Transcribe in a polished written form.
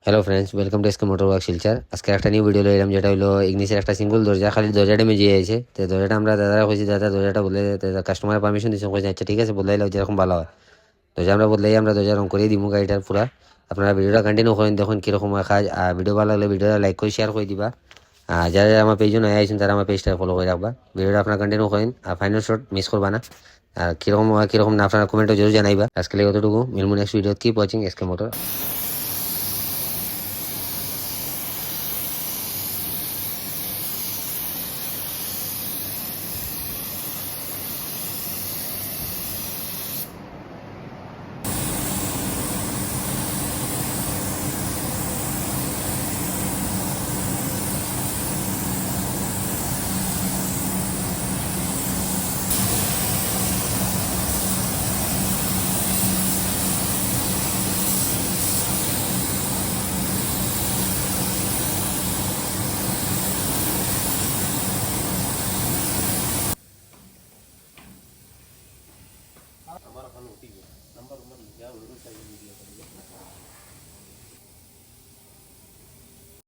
Hello friends, welcome to SK motor work Silchar. আজকে একটা new video লইলাম, যেটা হলো ইগনিসের একটা সিঙ্গল দরজা, খালি দরজাটা মেজিয়ে আছে। তো দরজাটা আমরা দাদারা কইছি, দাদা দরজাটা বলে কাস্টমারের পারমিশন দিয়েছে, কইছে আচ্ছা ঠিক আছে বদলাইলাও, যেরকম ভালো হয়। দরজা আমরা বদলাই, আমরা দরজা রং করে দিমু গাড়িটার পুরা। আপনারা ভিডিওটা কন্টিনিউ করেন, দেখুন কীরকম হয় কাজ। আর ভিডিও ভালো লাগলে ভিডিওটা লাইক করে শেয়ার করে দিবা। আর যারা যারা আমার পেজে নয় আইছেন, তারা আমার পেজটা ফলো করে রাখবা। ভিডিওটা আপনারা কন্টিনিউ করেন, আর ফাইনাল শট মিস করবা না। আর কীরকম হয় কীরকম না, আপনারা কমেন্টে জরুর জানাইবা। আজকে অতটুকু, মিলমু next video. Keep watching SK motor.